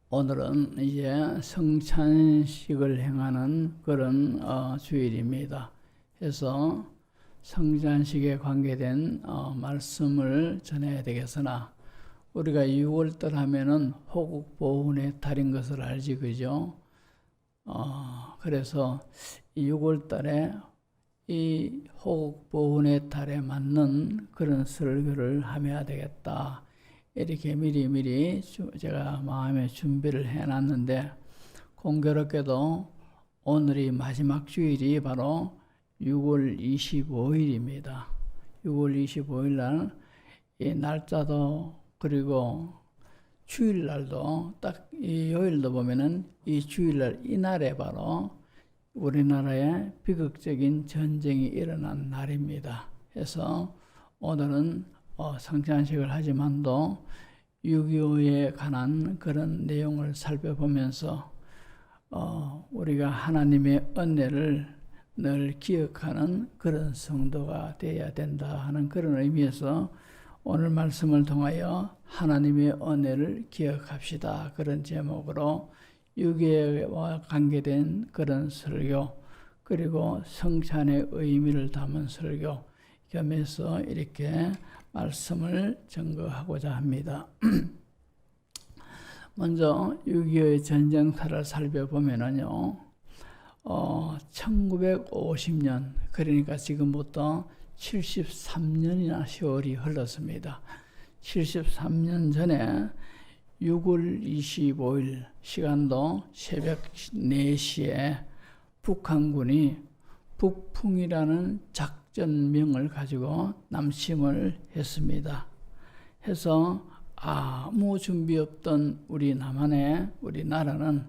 오늘은 이제 성찬식을 행하는 그런 주일입니다. 그래서 성찬식에 관계된 말씀을 전해야 되겠으나 우리가 6월달 하면은 호국보훈의 달인 것을 알지, 그죠? 그래서 6월달에 이 호국보훈의 달에 맞는 그런 설교를 하면 되겠다. 이렇게 미리 제가 마음에 준비를 해놨는데, 공교롭게도 오늘이 마지막 주일이 바로 6월 25일입니다. 6월 25일 날 이 날짜도 그리고 주일날도 딱 이 요일도 보면은 이 주일날 이날에 바로 우리나라에 비극적인 전쟁이 일어난 날입니다. 그래서 오늘은 성찬식을 하지만도 6.25에 관한 그런 내용을 살펴보면서 우리가 하나님의 은혜를 늘 기억하는 그런 성도가 되어야 된다 하는 그런 의미에서 오늘 말씀을 통하여 하나님의 은혜를 기억합시다, 그런 제목으로 6.25와 관계된 그런 설교, 그리고 성찬의 의미를 담은 설교 겸해서 이렇게 말씀을 증거하고자 합니다. 먼저 6.25의 전쟁사를 살펴보면은요, 1950년, 그러니까 지금부터 73년이나 세월이 흘렀습니다. 73년 전에 6월 25일 시간도 새벽 4시에 북한군이 북풍이라는 작전명을 가지고 남침을 했습니다. 해서 아무 준비 없던 우리 남한에, 우리나라는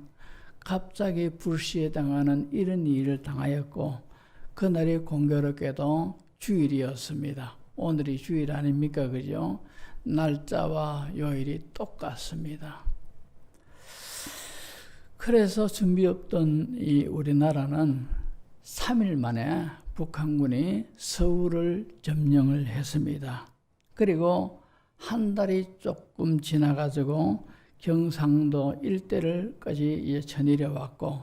갑자기 불시에 당하는 이런 일을 당하였고, 그날이 공교롭게도 주일이었습니다. 오늘이 주일 아닙니까, 그죠? 날짜와 요일이 똑같습니다. 그래서 준비 없던 이 우리나라는 3일 만에 북한군이 서울을 점령을 했습니다. 그리고 한 달이 조금 지나가지고 경상도 일대를까지 전일해 왔고,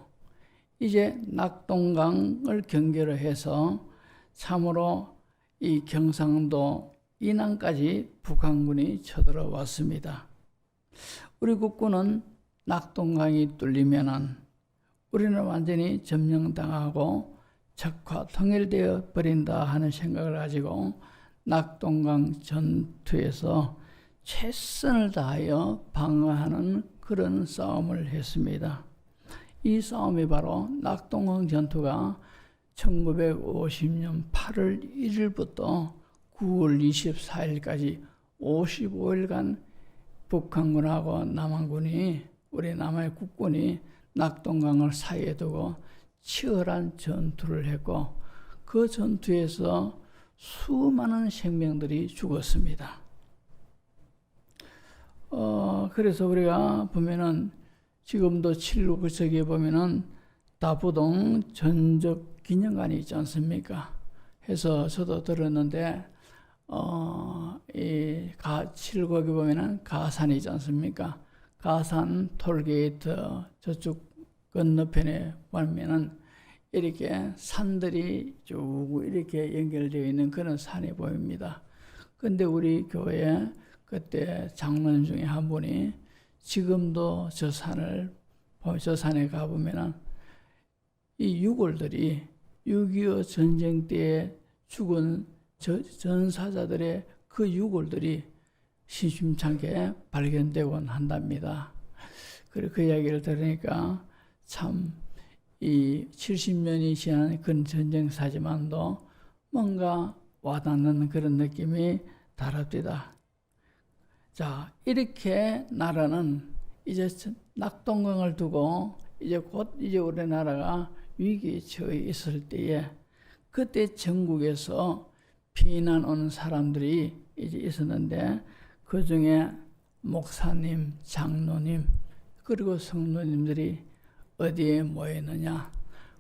이제 낙동강을 경계로 해서 참으로 이 경상도 인안까지 북한군이 쳐들어왔습니다. 우리 국군은 낙동강이 뚫리면은 우리는 완전히 점령당하고 적화 통일되어 버린다 하는 생각을 가지고 낙동강 전투에서 최선을 다하여 방어하는 그런 싸움을 했습니다. 이 싸움이 바로 낙동강 전투가 1950년 8월 1일부터 9월 24일까지 55일간 북한군하고 남한군이, 우리 남한의 국군이 낙동강을 사이에 두고 치열한 전투를 했고, 그 전투에서 수많은 생명들이 죽었습니다. 그래서 우리가 보면은 지금도 7구석에 보면은 다부동 전적 기념관이 있지 않습니까? 해서 저도 들었는데, 이 7구역에 보면은 가산이 있지 않습니까? 가산 톨게이트 저쪽 건너편에 보면은 이렇게 산들이 쭉 이렇게 연결되어 있는 그런 산이 보입니다. 근데 우리 교회 그때 장로님 중에 한 분이 지금도 저 산에 가보면은 이 유골들이 6.25 전쟁 때에 죽은 전사자들의 그 유골들이 심심찮게 발견되곤 한답니다. 그리고 그 이야기를 들으니까 참 이 70년이 지난 그런 전쟁사지만도 뭔가 와닿는 그런 느낌이 다릅니다. 자, 이렇게 나라는 이제 낙동강을 두고 이제 곧 이제 우리나라가 위기에 처해 있을 때에, 그때 전국에서 피난 온 사람들이 이제 있었는데, 그 중에 목사님, 장로님, 그리고 성도님들이 어디에 모였느냐?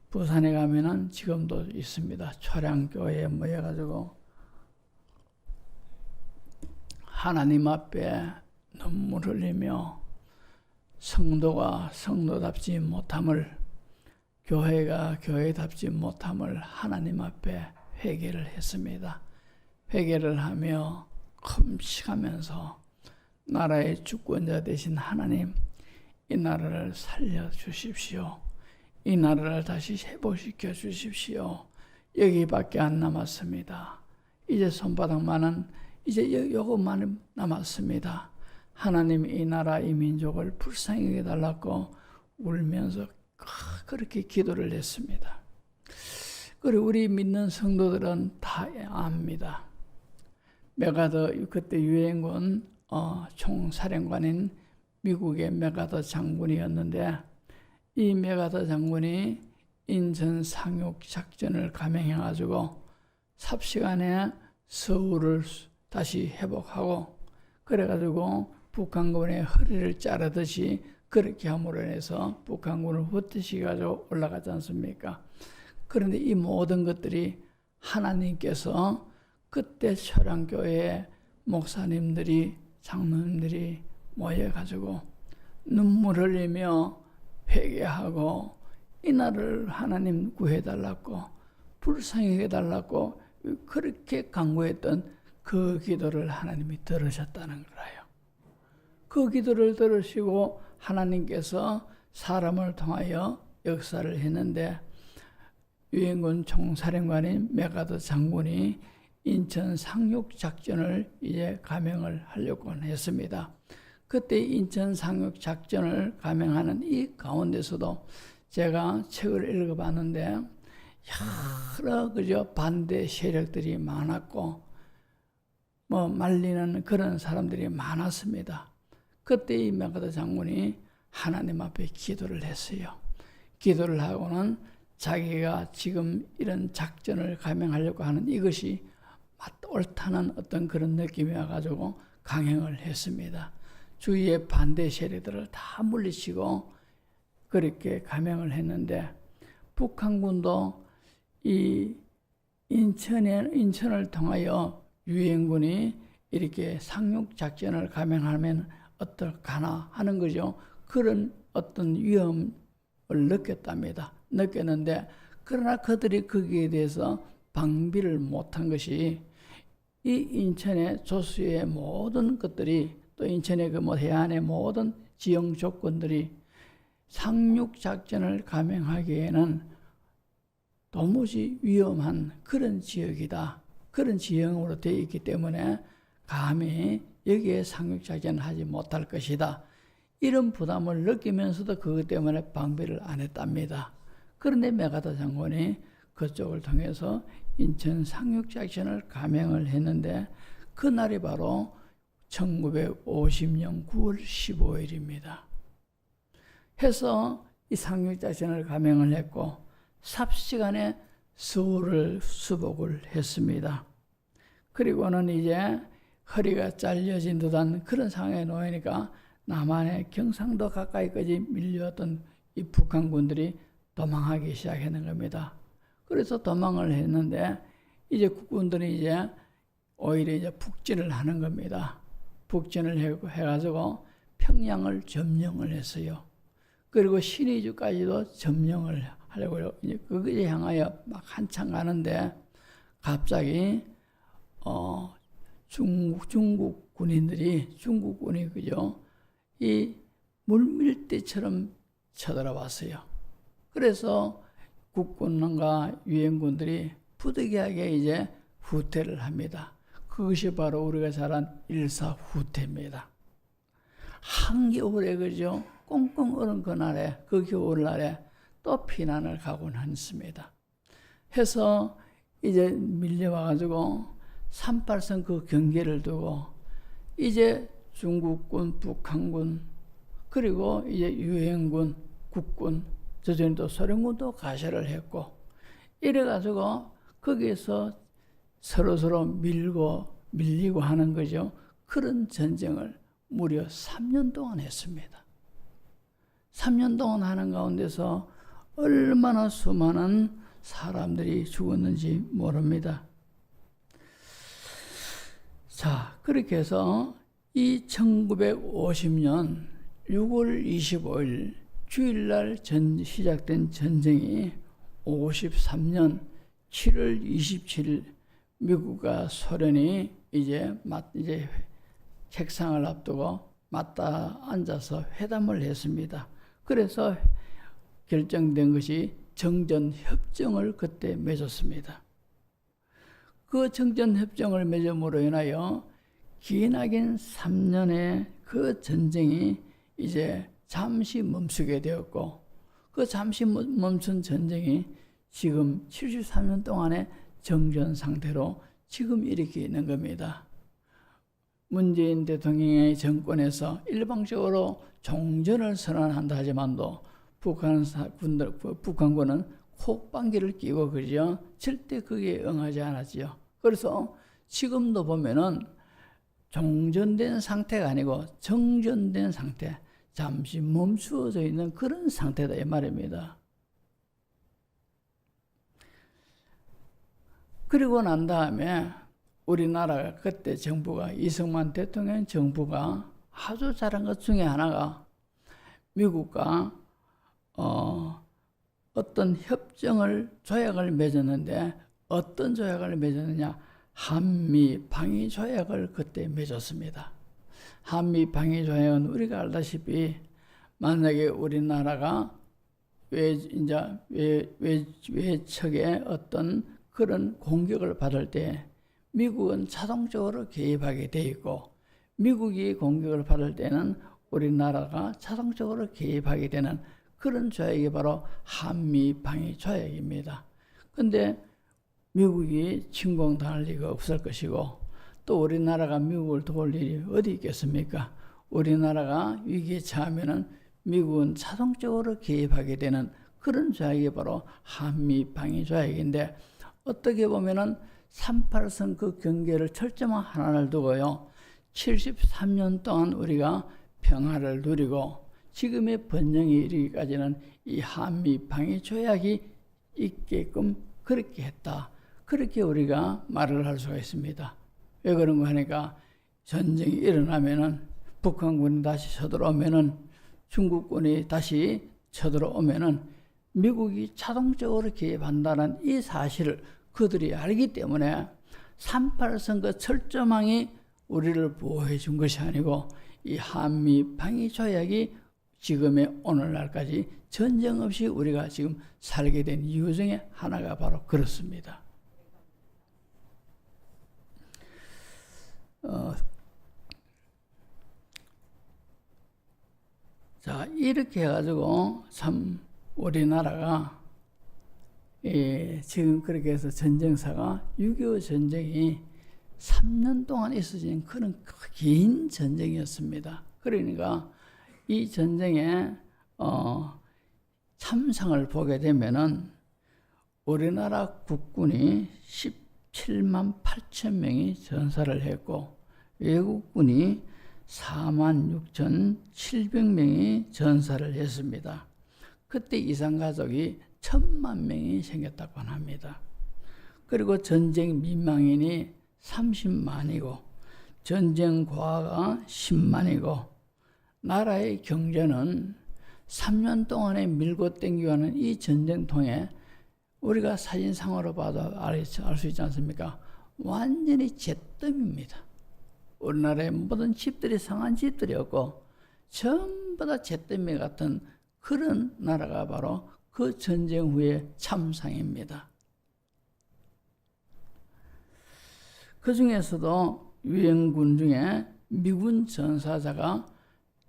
부산에 가면은 지금도 있습니다. 초량교회에 모여가지고 하나님 앞에 눈물 흘리며 성도가 성도답지 못함을, 교회가 교회답지 못함을 하나님 앞에 회개를 했습니다. 회개를 하며 금식하면서 나라의 주권자 되신 하나님, 이 나라를 살려주십시오. 이 나라를 다시 회복시켜 주십시오. 여기밖에 안 남았습니다. 이제 손바닥만은, 이제 요것만 남았습니다. 하나님, 이 나라, 이 민족을 불쌍히 여겨달라고 울면서 그렇게 기도를 했습니다. 그리고 우리 믿는 성도들은 다 압니다. 메가더, 그때 유엔군 총사령관인 미국의 메가더 장군이었는데, 이 메가더 장군이 인천 상륙 작전을 감행해가지고 삽시간에 서울을 다시 회복하고, 그래가지고 북한군의 허리를 자르듯이 그렇게 함으로 인해서 북한군을 흩으시가지고 올라가지 않습니까? 그런데 이 모든 것들이 하나님께서 그때 초량교회 목사님들이, 장로님들이 모여가지고 눈물 흘리며 회개하고 이 나라를 하나님 구해달라고, 불쌍히 해달라고 그렇게 간구했던 그 기도를 하나님이 들으셨다는 거예요. 그 기도를 들으시고 하나님께서 사람을 통하여 역사를 했는데, 유엔군 총사령관인 메가더 장군이 인천 상륙 작전을 이제 감행을 하려고 했습니다. 그때 인천 상륙 작전을 감행하는 이 가운데서도 제가 책을 읽어봤는데 여러 반대 세력들이 많았고 말리는 그런 사람들이 많았습니다. 그때 이 메가더 장군이 하나님 앞에 기도를 했어요. 기도를 하고는 자기가 지금 이런 작전을 감행하려고 하는 이것이 옳다는 어떤 그런 느낌이 와가지고 강행을 했습니다. 주위의 반대 세력들을 다 물리치고 그렇게 감행을 했는데, 북한군도 이 인천을 통하여 유엔군이 이렇게 상륙 작전을 감행하면 어떨까나 하는 거죠. 그런 어떤 위험을 느꼈답니다. 느꼈는데, 그러나 그들이 거기에 대해서 방비를 못한 것이, 이 인천의 조수의 모든 것들이, 또 인천의 그 해안의 모든 지형 조건들이 상륙 작전을 감행하기에는 도무지 위험한 그런 지역이다. 그런 지형으로 되어 있기 때문에 감히 여기에 상륙 작전을 하지 못할 것이다. 이런 부담을 느끼면서도 그것 때문에 방비를 안 했답니다. 그런데 메가더 장군이 그쪽을 통해서 인천 상륙 작전을 감행을 했는데, 그날이 바로 1950년 9월 15일입니다. 해서 이 상륙 작전을 감행을 했고 삽시간에 서울을 수복을 했습니다. 그리고는 이제 허리가 잘려진 듯한 그런 상황에 놓이니까 남한의 경상도 가까이까지 밀려왔던 이 북한군들이 도망하기 시작하는 겁니다. 그래서 도망을 했는데, 이제 국군들이 이제 오히려 이제 북진을 하는 겁니다. 북진을 해가지고 평양을 점령을 했어요. 그리고 신의주까지도 점령을 하려고 이제 그것에 향하여 막 한참 가는데, 갑자기 중국 군인이 그죠, 이 물밀대처럼 쳐들어왔어요. 그래서 국군과 유엔군들이 부득이하게 이제 후퇴를 합니다. 그것이 바로 우리가 잘 아는 일사후퇴입니다. 한겨울에 그죠, 꽁꽁 얼은 그날에, 그 겨울날에 또 피난을 가곤 했습니다. 해서 이제 밀려와가지고 38선 그 경계를 두고 이제 중국군, 북한군, 그리고 이제 유엔군, 국군, 저전에 또 소련군도 가세를 했고, 이래가지고 거기에서 서로서로 밀리고 하는 거죠. 그런 전쟁을 무려 3년 동안 했습니다. 3년 동안 하는 가운데서 얼마나 수많은 사람들이 죽었는지 모릅니다. 자, 그렇게 해서 이 1950년 6월 25일 주일날 시작된 전쟁이 53년 7월 27일 미국과 소련이 이제 핵상을 앞두고 맞닿아 앉아서 회담을 했습니다. 그래서 결정된 것이 정전협정을 그때 맺었습니다. 그 정전협정을 맺음으로 인하여 기나긴 3년의 그 전쟁이 이제 잠시 멈추게 되었고, 그 잠시 멈춘 전쟁이 지금 73년 동안의 정전 상태로 지금 이렇게 있는 겁니다. 문재인 대통령의 정권에서 일방적으로 종전을 선언한다 하지만도 북한군은 콧방귀를 끼고 그러죠. 절대 거기에 응하지 않았지요. 그래서 지금도 보면은 종전된 상태가 아니고 정전된 상태, 잠시 멈추어져 있는 그런 상태다 이 말입니다. 그리고 난 다음에 우리나라가 그때 정부가 이승만 대통령 정부가 아주 잘한 것 중에 하나가 미국과 어떤 조약을 맺었는데, 어떤 조약을 맺었느냐? 한미 방위 조약을 그때 맺었습니다. 한미 방위 조약은 우리가 알다시피 만약에 우리나라가 외척의 어떤 그런 공격을 받을 때 미국은 자동적으로 개입하게 돼 있고, 미국이 공격을 받을 때는 우리나라가 자동적으로 개입하게 되는 그런 조약이 바로 한미 방위 조약입니다. 근데 미국이 침공당할 리가 없을 것이고, 또 우리나라가 미국을 도울 일이 어디 있겠습니까? 우리나라가 위기에 처하면은 미국은 자동적으로 개입하게 되는 그런 조약이 바로 한미 방위 조약인데, 어떻게 보면은 38선 그 경계를 철저한 하나를 두고요, 73년 동안 우리가 평화를 누리고 지금의 번영이 이르기까지는 이 한미 방위 조약이 있게끔 그렇게 했다. 그렇게 우리가 말을 할 수가 있습니다. 왜 그런가 하니까 전쟁이 일어나면은 북한군이 다시 쳐들어오면은, 중국군이 다시 쳐들어오면은 미국이 자동적으로 개입한다는 이 사실을 그들이 알기 때문에 38선거 철조망이 우리를 보호해 준 것이 아니고 이 한미 방위 조약이 지금의 오늘날까지 전쟁 없이 우리가 지금 살게 된 이유 중에 하나가 바로 그렇습니다. 자, 이렇게 해가지고 참 우리나라가 지금 그렇게 해서 전쟁사가 6.25 전쟁이 3년 동안 있어진 그런 긴 전쟁이었습니다. 그러니까 이 전쟁에 참상을 보게 되면은 우리나라 국군이 17만 8천 명이 전사를 했고, 외국군이 46,700명이 전사를 했습니다. 그때 이산가족이 1,000만 명이 생겼다고 합니다. 그리고 전쟁 민망인이 30만이고 전쟁 고아가 10만이고 나라의 경제는 3년 동안에 밀고 땡겨가는 이 전쟁통에 우리가 사진상으로 봐도 알 수 있지 않습니까? 완전히 잿더미입니다. 우리나라의 모든 집들이 상한 집들이었고 전부 다 잿더미 같은 그런 나라가 바로 그 전쟁 후의 참상입니다. 그 중에서도 유엔군 중에 미군 전사자가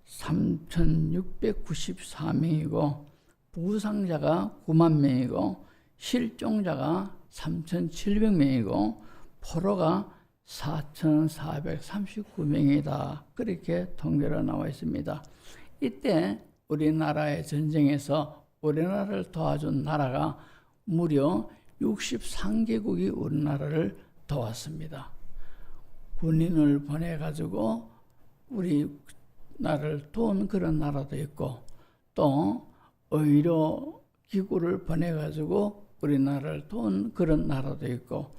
3,694명이고 부상자가 9만 명이고 실종자가 3,700명이고 포로가 4,439명이다. 그렇게 통계로 나와 있습니다. 이때 우리나라의 전쟁에서 우리나라를 도와준 나라가 무려 63개국이 우리나라를 도왔습니다. 군인을 보내가지고 우리나라를 도운 그런 나라도 있고, 또 의료기구를 보내가지고 우리나라를 도운 그런 나라도 있고,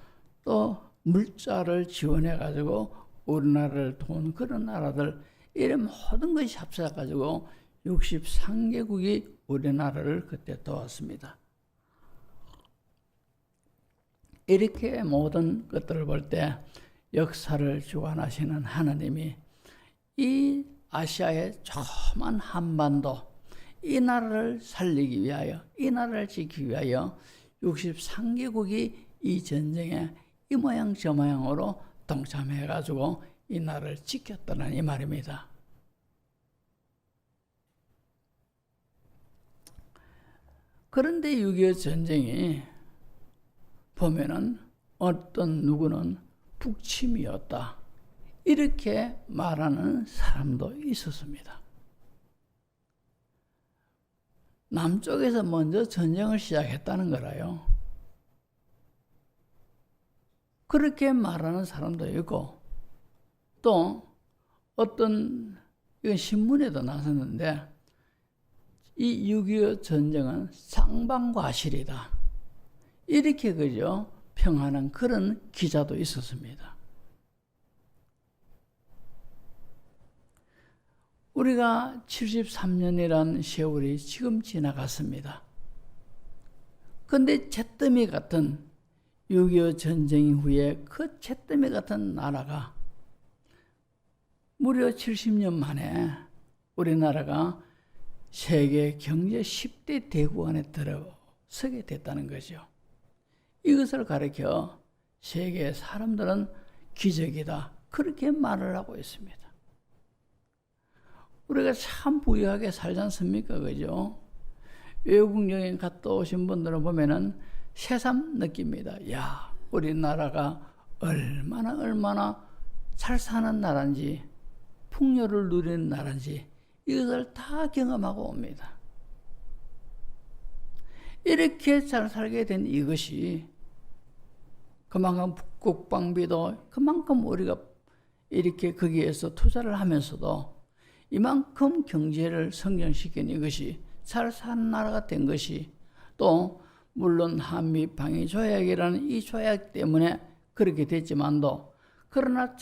또 물자를 지원해가지고 우리나라를 도운 그런 나라들, 이런 모든 것이 합쳐가지고 63개국이 우리나라를 그때 도왔습니다. 이렇게 모든 것들을 볼 때 역사를 주관하시는 하나님이 이 아시아의 조그만 한반도, 이 나라를 살리기 위하여, 이 나라를 지키기 위하여 63개국이 이 전쟁에 이 모양 저 모양으로 동참해가지고 이 나라를 지켰다는 이 말입니다. 그런데 6.25 전쟁이 보면은 어떤 누구는 북침이었다, 이렇게 말하는 사람도 있었습니다. 남쪽에서 먼저 전쟁을 시작했다는 거라요. 그렇게 말하는 사람도 있고, 또 어떤, 이건 신문에도 나섰는데, 이 6.25 전쟁은 상방과실이다, 이렇게 그죠 평하는 그런 기자도 있었습니다. 우리가 73년이란 세월이 지금 지나갔습니다. 그런데 잿더미 같은 6.25 전쟁 이후에 그 잿더미 같은 나라가 무려 70년 만에 우리나라가 세계 경제 10대 대국안에 들어서게 됐다는 거죠. 이것을 가리켜 세계 사람들은 기적이다, 그렇게 말을 하고 있습니다. 우리가 참 부유하게 살지 않습니까? 그죠? 외국 여행 갔다 오신 분들은 보면은 새삼 느낍니다. 야, 우리나라가 얼마나 잘 사는 나라인지, 풍요를 누리는 나라인지, 이것을 다 경험하고 옵니다. 이렇게 잘 살게 된 이것이 그만큼 국방비도 그만큼 우리가 이렇게 거기에서 투자를 하면서도 이만큼 경제를 성장시킨 이것이 잘 사는 나라가 된 것이, 또 물론 한미 방위 조약이라는 이 조약 때문에 그렇게 됐지만도, 그러나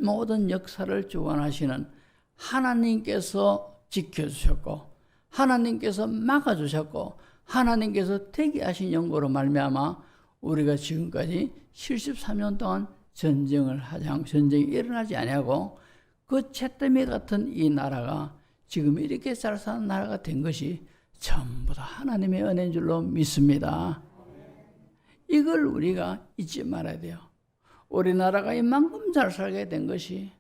모든 역사를 주관하시는 하나님께서 지켜주셨고, 하나님께서 막아주셨고, 하나님께서 대기하신 연고로 말미암아 우리가 지금까지 73년 동안 전쟁이 일어나지 아니하고 그 잿더미 같은 이 나라가 지금 이렇게 잘 사는 나라가 된 것이 전부 다 하나님의 은혜인 줄로 믿습니다. 이걸 우리가 잊지 말아야 돼요. 우리나라가 이만큼 잘 살게 된 것이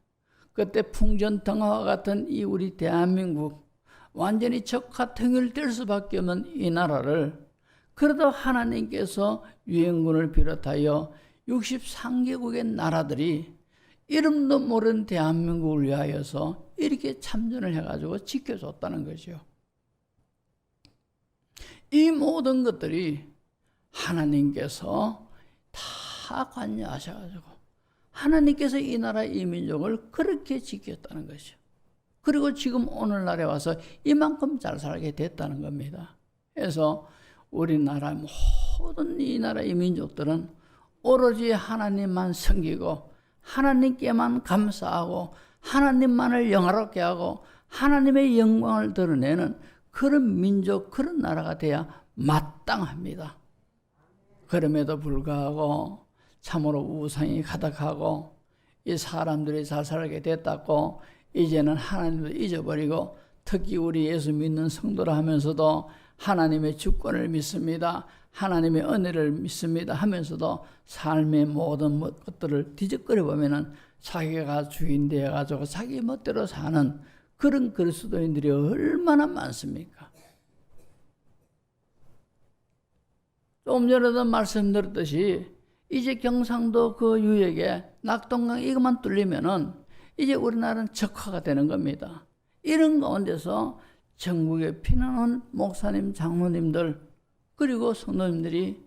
그때 풍전등화와 같은 이 우리 대한민국, 완전히 적화 통일될 수밖에 없는 이 나라를, 그래도 하나님께서 유엔군을 비롯하여 63개국의 나라들이 이름도 모르는 대한민국을 위하여서 이렇게 참전을 해가지고 지켜줬다는 거죠. 이 모든 것들이 하나님께서 다 관여하셔가지고 하나님께서 이 나라 이 민족을 그렇게 지켰다는 것이죠. 그리고 지금 오늘날에 와서 이만큼 잘 살게 됐다는 겁니다. 그래서 우리나라 모든 이 나라 이 민족들은 오로지 하나님만 섬기고 하나님께만 감사하고 하나님만을 영화롭게 하고 하나님의 영광을 드러내는 그런 민족, 그런 나라가 돼야 마땅합니다. 그럼에도 불구하고 참으로 우상이 가득하고 이 사람들이 잘 살게 됐다고 이제는 하나님도 잊어버리고, 특히 우리 예수 믿는 성도라 하면서도 하나님의 주권을 믿습니다, 하나님의 은혜를 믿습니다 하면서도 삶의 모든 것들을 뒤적거려 보면은 자기가 주인 되어가지고 자기 멋대로 사는 그런 그리스도인들이 얼마나 많습니까? 좀 전에도 말씀드렸듯이 이제 경상도 그 유역에 낙동강 이것만 뚫리면은 이제 우리나라는 적화가 되는 겁니다. 이런 가운데서 전국에 피난온 목사님, 장로님들 그리고 성도님들이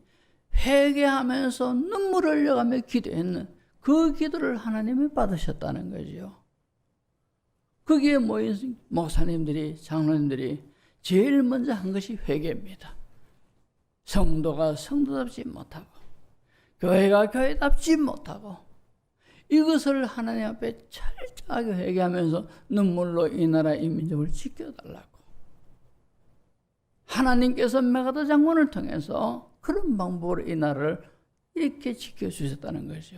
회개하면서 눈물을 흘려가며 기도했는 그 기도를 하나님이 받으셨다는 거죠. 거기에 모인 목사님들이, 장로님들이 제일 먼저 한 것이 회개입니다. 성도가 성도답지 못하고 교회가 교회답지 못하고 이것을 하나님 앞에 철저하게 회개하면서 눈물로 이 나라 이 민족을 지켜달라고. 하나님께서 메가더 장군을 통해서 그런 방법으로 이 나라를 이렇게 지켜주셨다는 거죠.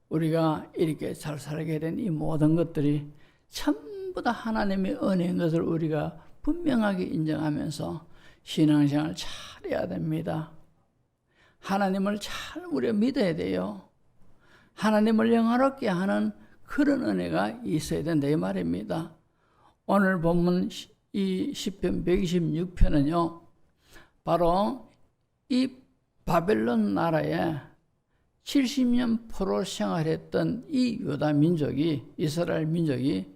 우리가 이렇게 잘 살게 된 이 모든 것들이 전부 다 하나님의 은혜인 것을 우리가 분명하게 인정하면서 신앙생활을 잘해야 됩니다. 하나님을 잘 우리가 믿어야 돼요. 하나님을 영화롭게 하는 그런 은혜가 있어야 된다 이 말입니다. 오늘 본문 이 시편 126편은요. 바로 이 바벨론 나라에 70년 포로 생활했던 이 유다 민족이, 이스라엘 민족이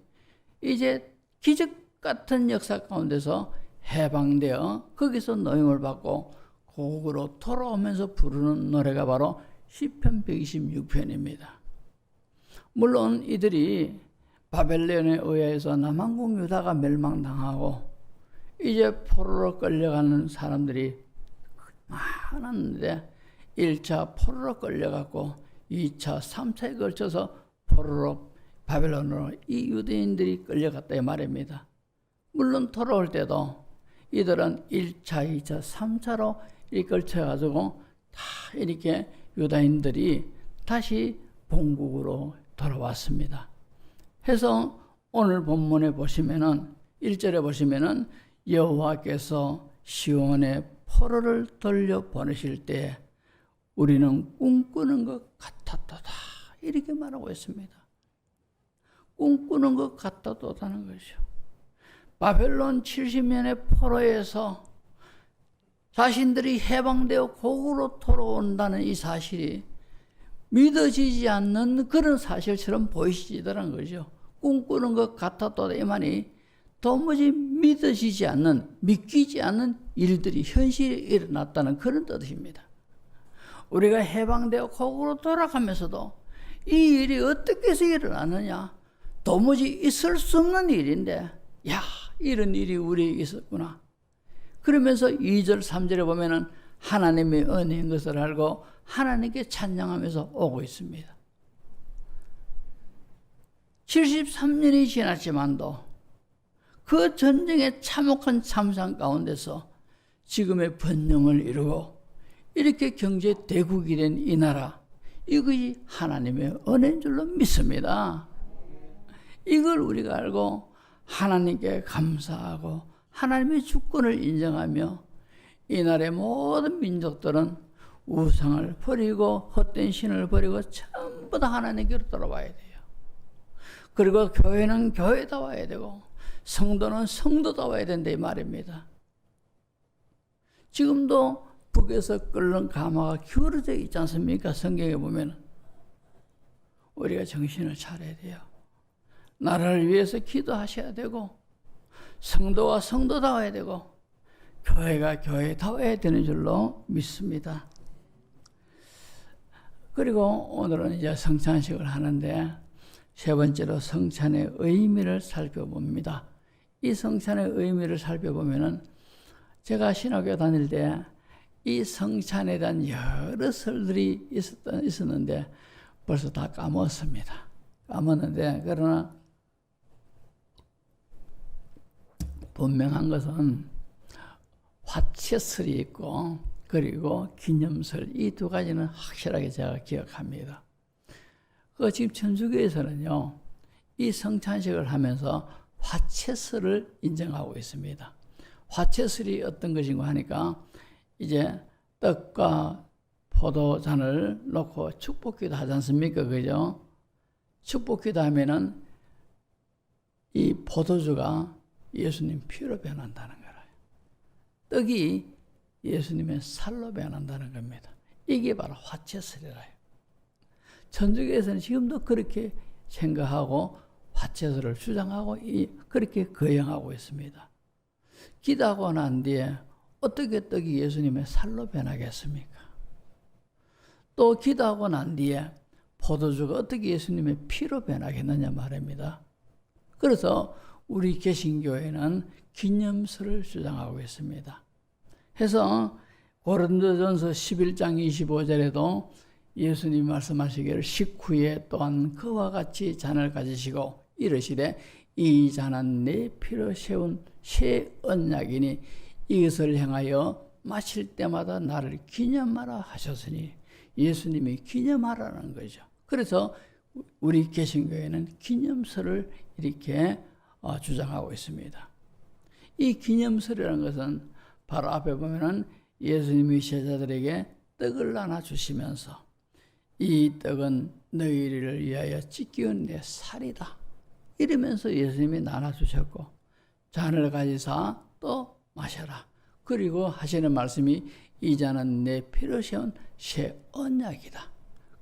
이제 기적 같은 역사 가운데서 해방되어 거기서 노임을 받고 곡으로 돌아오면서 부르는 노래가 바로 시편 126편입니다. 물론 이들이 바벨론에 의해서 남한국 유다가 멸망당하고 이제 포로로 끌려가는 사람들이 많았는데 1차 포로로 끌려갔고 2차, 3차에 걸쳐서 포로로 바벨론으로 이 유대인들이 끌려갔다 이 말입니다. 물론 돌아올 때도 이들은 1차, 2차, 3차로 이렇게 걸쳐가지고 다 이렇게 유다인들이 다시 본국으로 돌아왔습니다. 해서 오늘 본문에 보시면은 1절에 보시면은 여호와께서 시온의 포로를 돌려보내실 때 우리는 꿈꾸는 것 같았도다 이렇게 말하고 있습니다. 꿈꾸는 것 같았도다는 것이죠. 바벨론 70년의 포로에서 자신들이 해방되어 고국으로 돌아온다는 이 사실이 믿어지지 않는 그런 사실처럼 보이시더라는 거죠. 꿈꾸는 것 같았도다 이 말이 도무지 믿어지지 않는, 믿기지 않는 일들이 현실에 일어났다는 그런 뜻입니다. 우리가 해방되어 고국으로 돌아가면서도 이 일이 어떻게 해서 일어나느냐? 도무지 있을 수 없는 일인데, 야, 이런 일이 우리에게 있었구나. 그러면서 2절, 3절에 보면은 하나님의 은혜인 것을 알고 하나님께 찬양하면서 오고 있습니다. 73년이 지났지만도 그 전쟁의 참혹한 참상 가운데서 지금의 번영을 이루고 이렇게 경제 대국이 된 이 나라, 이것이 하나님의 은혜인 줄로 믿습니다. 이걸 우리가 알고 하나님께 감사하고 하나님의 주권을 인정하며 이 나라의 모든 민족들은 우상을 버리고 헛된 신을 버리고 전부 다 하나님께로 돌아와야 돼요. 그리고 교회는 교회다워야 되고 성도는 성도다워야 된다 이 말입니다. 지금도 북에서 끓는 가마가 기울어져 있지 않습니까? 성경에 보면 우리가 정신을 차려야 돼요. 나라를 위해서 기도하셔야 되고 성도와 성도다워야 되고 교회가 교회다워야 되는 줄로 믿습니다. 그리고 오늘은 이제 성찬식을 하는데 세 번째로 성찬의 의미를 살펴봅니다. 이 성찬의 의미를 살펴보면은 제가 신학교 다닐 때 이 성찬에 대한 여러 설들이 있었는데 벌써 다 까먹었습니다. 까먹었는데 그러나 분명한 것은 화채설이 있고 그리고 기념설 이 두 가지는 확실하게 제가 기억합니다. 지금 천주교에서는요 이 성찬식을 하면서 화채설을 인정하고 있습니다. 화채설이 어떤 것인가 하니까 이제 떡과 포도잔을 놓고 축복기도 하지 않습니까? 그죠? 축복기도 하면은 이 포도주가 예수님 피로 변한다는 거예요. 떡이 예수님의 살로 변한다는 겁니다. 이게 바로 화채설이라요. 천주교에서는 지금도 그렇게 생각하고 화채설을 주장하고 그렇게 거행하고 있습니다. 기도하고 난 뒤에 어떻게 떡이 예수님의 살로 변하겠습니까? 또 기도하고 난 뒤에 포도주가 어떻게 예수님의 피로 변하겠느냐 말입니다. 그래서 우리 개신교회는 기념설을 주장하고 있습니다. 해서 고린도전서 11장 25절에도 예수님이 말씀하시기를 식후에 또한 그와 같이 잔을 가지시고 이르시되 이 잔은 내 피로 세운 새 언약이니 이것을 행하여 마실 때마다 나를 기념하라 하셨으니 예수님이 기념하라는 거죠. 그래서 우리 개신교회는 기념설을 이렇게 주장하고 있습니다. 이 기념설이라는 것은 바로 앞에 보면은 예수님이 제자들에게 떡을 나눠 주시면서 이 떡은 너희를 위하여 찢기운 내 살이다 이러면서 예수님이 나눠 주셨고 잔을 가지사 또 마셔라. 그리고 하시는 말씀이 이 잔은 내 피로 세운 새 언약이다.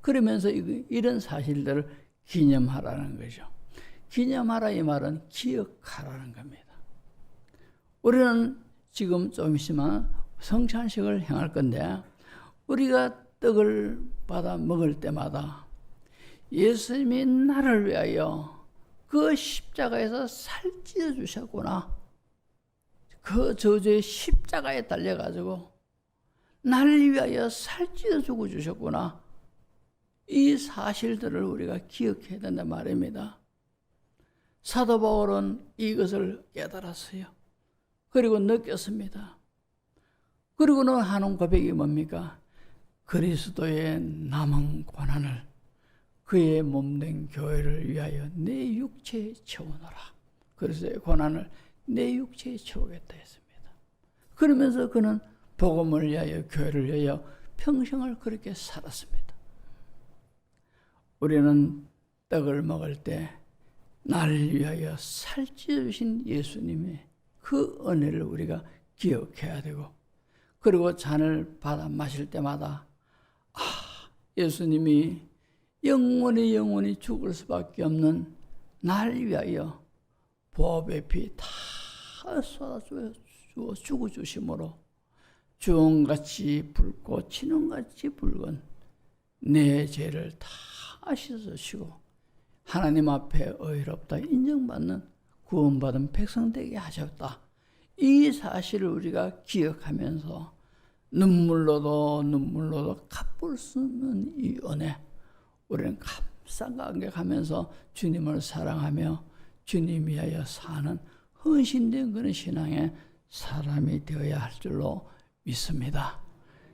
그러면서 이런 사실들을 기념하라는 거죠. 기념하라 이 말은 기억하라는 겁니다. 우리는 지금 좀 있으면 성찬식을 행할 건데 우리가 떡을 받아 먹을 때마다 예수님이 나를 위하여 그 십자가에서 살찌워 주셨구나. 그 저주의 십자가에 달려가지고 나를 위하여 살찌워 주고 주셨구나. 이 사실들을 우리가 기억해야 된단 말입니다. 사도 바울은 이것을 깨달았어요. 그리고 느꼈습니다. 그리고는 하는 고백이 뭡니까? 그리스도의 남은 고난을 그의 몸된 교회를 위하여 내 육체에 채우노라. 그리스도의 고난을 내 육체에 채우겠다 했습니다. 그러면서 그는 복음을 위하여 교회를 위하여 평생을 그렇게 살았습니다. 우리는 떡을 먹을 때 나를 위하여 살찌워 주신 예수님의 그 은혜를 우리가 기억해야 되고 그리고 잔을 받아 마실 때마다 예수님이 영원히 죽을 수밖에 없는 나를 위하여 보혈의 피 다 쏟아주어 주고 주심으로 주홍같이 붉고 진홍같이 붉은 내 죄를 다 씻어주시고 하나님 앞에 의롭다 인정받는 구원받은 백성 되게 하셨다. 이 사실을 우리가 기억하면서 눈물로도 갚을 수 없는 이 은혜 우리는 감사감격하면서 주님을 사랑하며 주님 위하여 사는 헌신된 그런 신앙의 사람이 되어야 할 줄로 믿습니다.